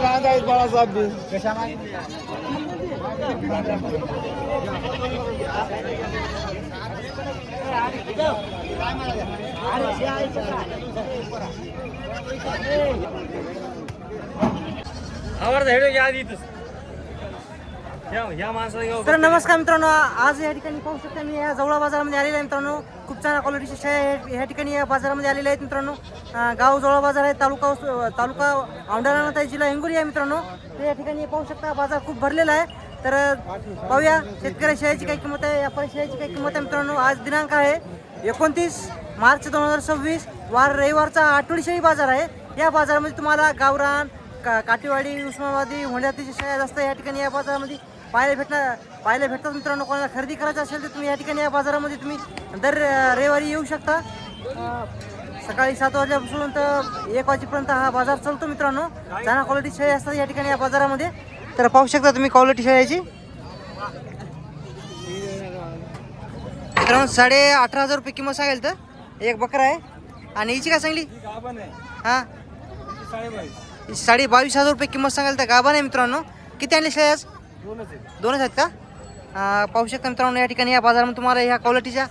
बाळासाहेब बी कशा तर नमस्कार मित्रांनो, आज या ठिकाणी पाहू शकता मी या जवळा बाजारामध्ये आलेला आहे मित्रांनो. खूप चांगल्या क्वालिटीच्या शेळ्या या ठिकाणी या बाजारामध्ये आलेल्या आहेत मित्रांनो. गाव जवळा बाजार आहे, तालुका औंढा नागनाथ, जिल्हा हिंगोली आहे मित्रांनो. तर या ठिकाणी पाहू शकता बाजार खूप भरलेला आहे. तर पाहूया शेतकरी शेळ्याची काय किंमत आहे, व्यापारी शेळ्याची काय किंमत आहे मित्रांनो. आज दिनांक आहे 29 मार्च 2026, वार रविवारचा आठवडी शेळी बाजार आहे. या बाजारामध्ये तुम्हाला गावरान, काठीवाडी, उस्मानाबादी, होंड्यातीच्या शेळ्या जास्त या ठिकाणी या बाजारामध्ये पाहायला भेटतात मित्रांनो. कोणाला खरेदी करायचं असेल तर तुम्ही या ठिकाणी या बाजारामध्ये तुम्ही दर रविवारी येऊ शकता. सकाळी 7 वाजल्यापासून तर 1 वाजेपर्यंत हा बाजार चालतो मित्रांनो. चांगल्या क्वालिटी शेळी असतात या ठिकाणी या बाजारामध्ये. तर पाहू शकता तुम्ही क्वालिटी शेळ्याची. मित्रांनो 18,500 रुपये किंमत सांगेल तर एक बकरा आहे. आणि हिची काय सांगली? हां 22,500 रुपये किंमत सांगाल तर गाभा नाही मित्रांनो. किती आणले शेळ्या? दोनच आहेत का? पाहू शकता मित्रांनो या ठिकाणी या बाजारामध्ये तुम्हाला ह्या क्वालिटीच्या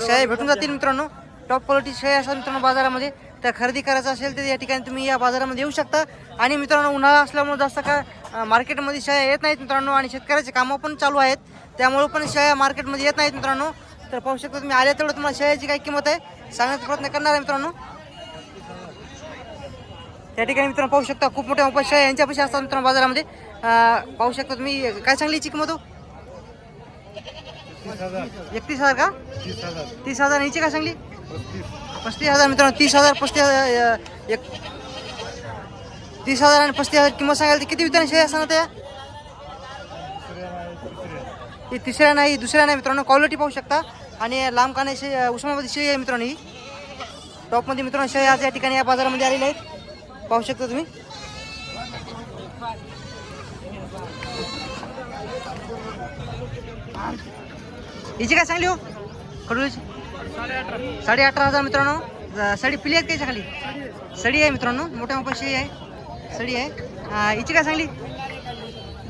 शेळ्या भेटून जातील मित्रांनो. टॉप क्वालिटी शेळ्या असतात मित्रांनो बाजारामध्ये. तर खरेदी करायचं असेल तर या ठिकाणी तुम्ही या बाजारामध्ये येऊ शकता. आणि मित्रांनो उन्हाळा असल्यामुळे जास्त का मार्केटमध्ये शेळ्या येत नाहीत मित्रांनो. आणि शेतकऱ्याचे कामं पण चालू आहेत, त्यामुळे पण शेळ्या मार्केटमध्ये येत नाहीत मित्रांनो. तर पाहू शकता तुम्ही आले तेवढं तुम्हाला शेळ्याची काय किंमत आहे सांगण्याचा प्रयत्न करणार आहे मित्रांनो. त्या ठिकाणी मित्रांनो पाहू शकता खूप मोठ्या मोठ्या शेळ्या यांच्यापाशी असतात मित्रांनो बाजारामध्ये. पाहू शकता तुम्ही. काय सांगली हिची किंमत हो? 31,000 का? 30,000. हिची काय सांगली? 35,000 मित्रांनो. 30,000, 35,000, 30,000 आणि 35,000 किंमत सांगायला. किती विचाराने शेळ्या असणार त्या? ही तिसऱ्या नाही, दुसऱ्या नाही मित्रांनो. क्वालिटी पाहू शकता. आणि लांब काने उस्मानाबादी शेळी आहे मित्रांनो. ही टॉपमध्ये मित्रांनो शेळ्या आज या ठिकाणी या बाजारामध्ये आलेल्या आहेत. पाहू शकता तुम्ही. हिची काय सांगली हो कडुलीची? 18,500 मित्रांनो. सडी पिली आहेत त्याच्या खाली? सडी आहे मित्रांनो, मोठ्या मोठ्या शेळी आहे, सडी आहे. हिची काय सांगली?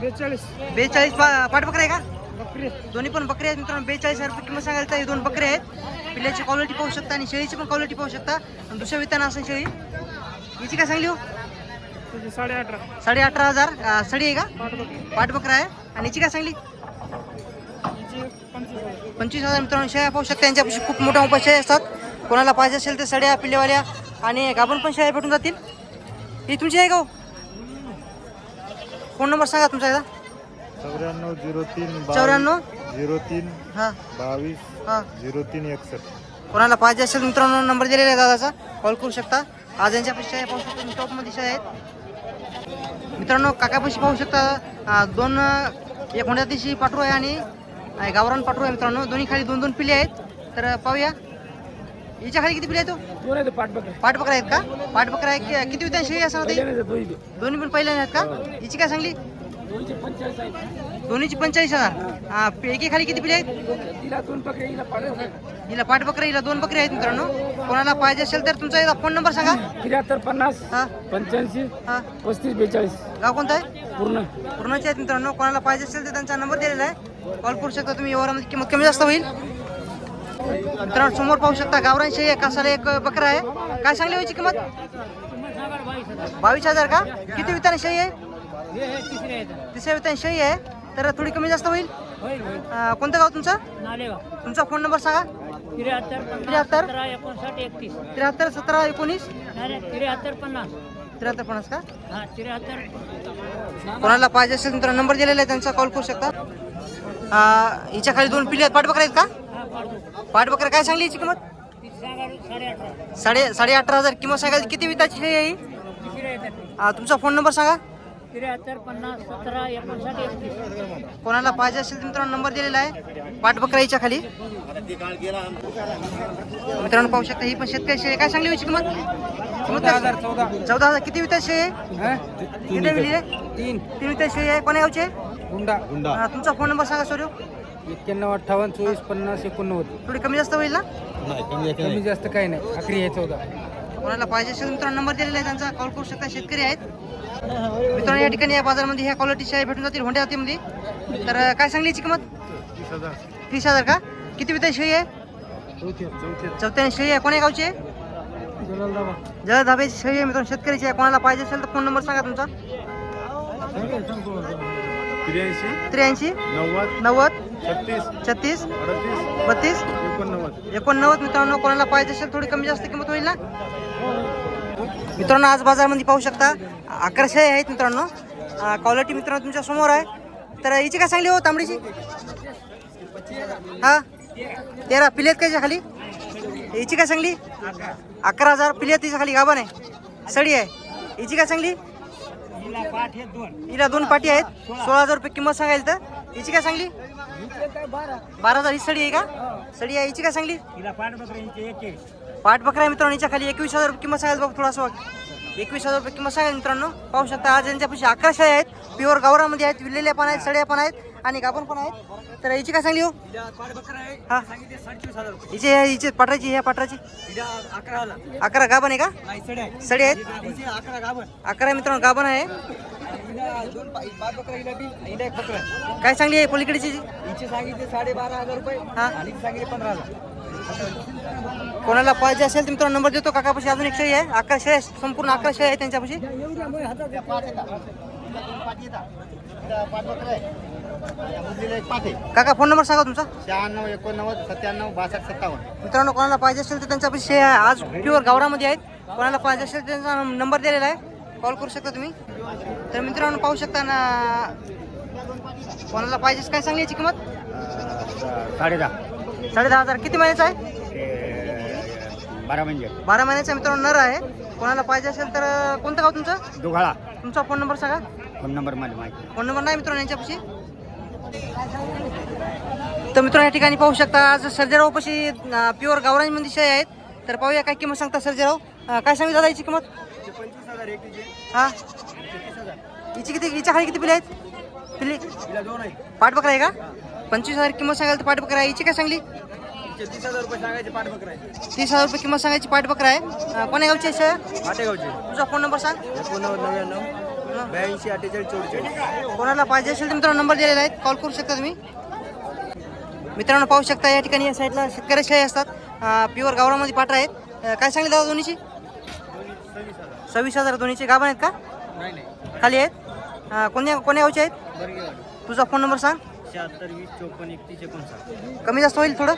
42. पाठबकरा आहे का? दोन्ही पण बकरी आहेत मित्रांनो. 42,000 रुपये किंमत सांगायला. हे दोन बकरे आहेत. पिल्याची क्वालिटी पाहू शकता आणि शेळीची पण क्वालिटी पाहू शकता. आणि दुसऱ्या विताना असेल शेळी. हिची काय सांगली हो? 18,500. सडी आहे का? पाठबकरा आहे. आणि हिची काय सांगली? 25,000 मित्रांनो. शेळ्या पाहू शकता यांच्यापाशी खूप मोठ्या मोठ्या शेळ्या असतात. कोणाला पाहिजे असेल तर सड्या, पिल्लेवाल्या आणि गाभण पण शेळ्या भेटून जातील. ही तुमची आहे का हो? फोन नंबर सांगा तुमचा एकदा. 9403 हां 22 हां 0361. कोणाला पाहिजे असेल मित्रांनो नंबर दिलेला आहे दादाचा, कॉल करू शकता. आज यांच्यापाशी शेळ्या पाहू शकता. टॉपमध्ये शेळ्या आहेत मित्रांनो. काकापाशी पाहू शकता दोन, एक होंड्यातीची पाठरू आहे आणि गावरान पाठरू आहे मित्रांनो. दोन्ही खाली 2-2 पिल्ले आहेत. तर पाहूया हिच्या खाली किती पिल्ले आहेत? पाठबकरा आहेत का? पाठबकरा आहे. किती विधान शेळी असणार ते? दोन्ही पण पहिल्या आहेत का? हिची काय सांगली? दोन्हीची 45,000. एकी खाली किती पिल्ले आहेत? हिला पाठबकरा, हिला 2 बकरी आहेत मित्रांनो. कोणाला पाहिजे असेल तर तुमचा एकदा फोन नंबर सांगा. 7350 हां 85 हां 3542. गाव कोणतं आहे? पूर्णचे आहेत मित्रांनो. कोणाला पाहिजे असेल तर त्यांचा नंबर दिलेला आहे, कॉल करू शकता तुम्ही. व्यवहारामध्ये किंमत कमी जास्त होईल मित्रांनो. समोर पाहू शकता गावरान शेळी आहे, कासाला एक बकरा आहे. काय सांगली व्हायची किंमत? 22,000 का? किती विताने शेळी आहे? तिसऱ्या विताने शेळी आहे. तर थोडी कमी जास्त होईल. कोणतं गाव तुमचं? तुमचा फोन नंबर सांगा. 73 17 19 53 का? कोणाला पाहिजे असेल मित्रांनो नंबर दिलेला आहे त्यांचा, कॉल करू शकता. हिच्या खाली 2 पिल्ले आहेत. पाठबकरा आहेत का? पाठबकरा काय सांगली हिची किंमत? 18,500 किंमत सांगायची. किती विताची शेळी आहे? तुमचा फोन नंबर सांगा. 73 50 17 59 31. कोणाला पाहिजे असेल मित्रांनो नंबर दिलेला आहे. पाठबकरा हिच्या खाली मित्रांनो पाहू शकता. ही पण शेतकरी शेळी. काय सांगली व्हायची किंमत? 14,000. किती विताची शेळी आहे? किती मिली आहे? 3 विताची शेळी आहे. कोण्या गावची आहे? गुंडा. तुमचा फोन नंबर सांगा सर. 91 58 24 50 89. थोडी कमी जास्त होईल ना? कमी जास्त काही नाही. आखरी आहे 14. कोणाला पाहिजे असेल मित्रांनो नंबर दिलेला आहे त्यांचा, कॉल करू शकता. शेतकरी आहेत मित्रांनो या ठिकाणी या बाजारामध्ये ह्या क्वालिटी शेळ्या भेटून जातील होंड्या जातीमध्ये. तर काय सांगली याची किंमत? 30,000 का? किती विता शेळी आहे? चौथ्याने शेळी आहे. कोण्या गावची आहे? जळ धाब्याची शेळी आहे मित्रांनो, शेतकरीची आहे. कोणाला पाहिजे असेल तर फोन नंबर सांगा तुमचा. 83 90 36 32 89 मित्रांनो, कोणाला पाहिजे असेल थोडी कमी जास्त किंमत होईल ना मित्रांनो. आज बाजारामध्ये पाहू शकता 11 शेळ्या आहेत मित्रांनो. क्वालिटी मित्रांनो तुमच्या समोर आहे. तर हिची काय सांगली हो तांबडीची? हा 13 पिलेत कायच्या खाली. हिची काय सांगली? 11,000 पिलेत. तिच्या खाली गाभण आहे, सडी आहे. हिची काय सांगली? हिला 2 पाटी आहेत. 16,000 रुपये किंमत सांगायला. तर हिची काय सांगली? 12,000. ही सडी आहे का? सडी आहे. हिची काय सांगली? पाठ बकरा आहे मित्रांनो. हिच्या खाली 21,000 रुपये किंमत सांगायला. बघ थोडासा 21,000 रुपये किंमत सांगायला मित्रांनो. पाहू शकता आज यांच्यापाशी 11 शेळ्या आहेत. प्युअर गावरामध्ये आहेत. विलेल्या पण आहेत, सड्या पण आहेत आणि गाभण पण आहेत. तर हिची काय सांगली हो? हा हिची पटराची, ह्या पटराची 11 गाभण आहे का? सडी आहेत. 11 मित्रांनो गाभण आहे. काय सांगली आहे पलीकडची? 12,500 रुपये आणि सांगितले 15,000. कोणाला पाहिजे असेल तर मित्रांनो नंबर देतो. काकापाशी अजून एक शेळी आहे. 11 शेळ्या, संपूर्ण 11 शेळ्या आहेत त्यांच्यापाशी. काका फोन नंबर सांगा तुमचा. 96 89 97 62 57. मित्रांनो कोणाला पाहिजे असेल तर त्यांच्यापाशी शेळ्या आज प्युअर गावरामध्ये आहेत. कोणाला पाहिजे असेल तर त्यांचा नंबर दिलेला आहे, कॉल करू शकता तुम्ही. तर मित्रांनो पाहू शकता ना, कोणाला पाहिजे काय सांगली याची किंमत? 10,500. किती महिन्याचा आहे? 12 म्हणजे 12 महिन्याचा मित्रांनो नर आहे. कोणाला पाहिजे असेल तर कोणतं गाव तुमचं? दुघाळा. तुमचा फोन नंबर सांगा. फोन नंबर मला माहिती. फोन नंबर नाही मित्रांनो यांच्यापाशी. तर मित्रांनो या ठिकाणी पाहू शकता आज सर्जेरावपाशी प्युअर गावरांमध्ये शेळ्या आहेत. तर पाहूया काय किंमत सांगता सर्जेराव. काय सांगितलं दादा याची किंमत? 25,000 हा हिची किती? हिच्या खाली किती पिले आहेत? पिल्ली पाठ बकरा आहे का? 25,000 किंमत सांगायला तर पाठ बकरा आहे. हिची काय सांगली? 30,000 रुपये सांगायचे पाठ बकरा आहे. 30,000 रुपये किंमत सांगायची पाठ बकरा आहे. कोण्या गावची आहे? आटेगावचे. तुझा फोन नंबर सांग. 99 82 48 44. कोणाला पाहिजे असेल तर मित्रांनो नंबर दिलेला आहे, कॉल करू शकता तुम्ही. मित्रांनो पाहू शकता या ठिकाणी या साईडला शेतकरी शेळ्या असतात. प्युअर गावरामध्ये पाठरा आहेत. काय सांगितलं दादा दोन्हीची? 26,000 दोन्हीचे. गाभण आहेत का? खाली आहेत. कोण्या गावचे आहेत? तुझा फोन नंबर सांग. 76 20 54 31 59. कमी जास्त होईल थोडं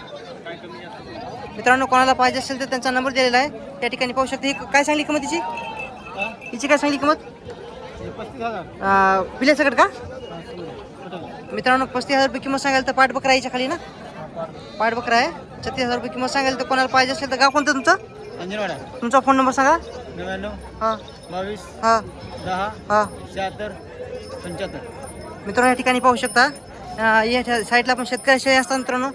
मित्रांनो. कोणाला पाहिजे असेल तर त्यांचा नंबर दिलेला आहे. या ठिकाणी पाहू शकता. ही काय सांगली किंमत हिची? हिची काय सांगली किंमत? 35,000. पिल्या सकट का मित्रांनो? 35,000 रुपये किंमत सांगायला तर पाठ बकरा याच्या खाली ना, पाठ बकरा आहे. 36,000 रुपये किंमत सांगायला तर कोणाला पाहिजे असेल तर गाव कोणतं तुमचं? अंजनवाडा. तुमचा फोन नंबर सांगा. 99 हां 22 हां 10 हां 76 75. मित्रांनो या ठिकाणी पाहू शकता या साईडला पण शेतकरी शेळ्या असतात मित्रांनो.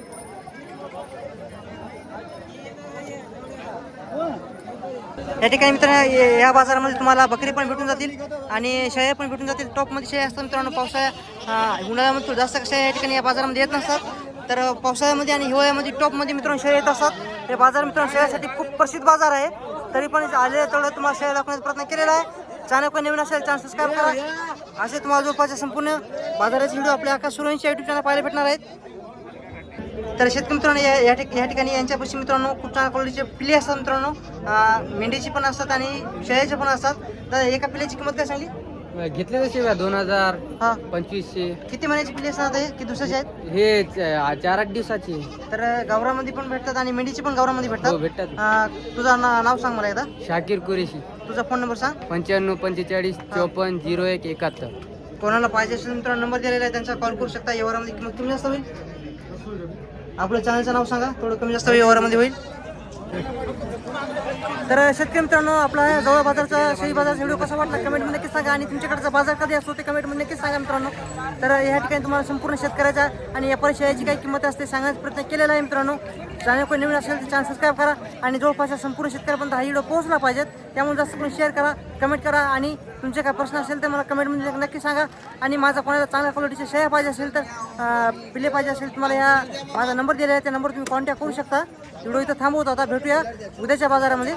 या ठिकाणी मित्रांनो या बाजारामध्ये तुम्हाला बकरी पण भेटून जातील आणि शेळ्या पण भेटून जातील. टॉपमध्ये शेळ्या असतात मित्रांनो. पावसाळ्या उन्हाळ्यामध्ये थोडं जास्त शेळ्या या ठिकाणी या बाजारामध्ये येत नसतात. तर पावसाळ्यामध्ये आणि हिवाळ्यामध्ये टॉपमध्ये मित्रांनो शेळ्या येत असतात. हे बाजार मित्रांनो शेळ्यासाठी खूप प्रसिद्ध बाजार आहे. तरी पण आले तेवढं तुम्हाला शेळ्या दाखवण्याचा प्रयत्न केलेला आहे. चॅनल कोण नवीन असेल चॅनल सबस्क्राईब करा. असे तुम्हाला जवळपासच्या संपूर्ण बाजाराचे व्हिडिओ आपल्या आकाश सुरवंशी यूट्यूब चॅनल पाहायला भेटणार आहेत. तर शेतकरी मित्रांनो या ठिकाणी यांच्यापाशी मित्रांनो खूप चांगल्या क्वालिटीचे पिले असतात मित्रांनो. मेंढीची पण असतात आणि शेळ्याचे पण असतात. तर एका पिल्याची किंमत काय सांगली? घेतले तसे 2000 हा 2500. किती महिन्याची पिले असतात हे की दुसऱ्याचे आहेत? हे 4-8 दिवसाची. तर गावरामध्ये पण भेटतात आणि मेंढीची पण गावरामध्ये भेटतात. भेटतात. तुझं नाव सांग मला एकदा. शाकीर कुरेशी. तुझा फोन नंबर सांग. 95 45 54 01 71. कोणाला पाहिजे असेल मित्रांनो नंबर दिलेला आहे त्यांचा, कॉल करू शकता. व्यवहारामध्ये किंमत कमी जास्त होईल. आपलं चॅनलचं नाव सांगा, थोडं कमी जास्त व्यवहारामध्ये होईल. तर शेतकरी मित्रांनो आपला जवळ बाजारचा शेळी बाजारचा व्हिडिओ कसा वाटला कमेंटमध्ये नक्कीच सांगा आणि तुमच्याकडचा बाजार कधी असतो ते कमेंटमध्ये नक्कीच सांगा मित्रांनो. तर या ठिकाणी तुम्हाला संपूर्ण शेतकऱ्याच्या आणि या शेळ्याची काही किंमत असते सांगण्याचा प्रयत्न केलेला आहे मित्रांनो. चॅनल कोणी नवीन असेल तर चॅनल सबस्क्राईब करा आणि जवळपासच्या संपूर्ण शेतकऱ्यापर्यंत हा व्हिडिओ पोहोचला पाहिजेत. त्यामुळे जास्त करून शेअर करा, कमेंट करा आणि तुमचे काय प्रश्न असेल तर मला कमेंटमध्ये नक्की सांगा. आणि माझा कोणाला चांगल्या क्वालिटीच्या शेळ्या पाहिजे असेल तर पिले पाहिजे असेल तुम्हाला या माझा नंबर दिलेला आहे त्या नंबर तुम्ही कॉन्टॅक्ट करू शकता. व्हिडिओ इथं थांबवत होता. भेटूया उद्याच्या बाजारामध्ये.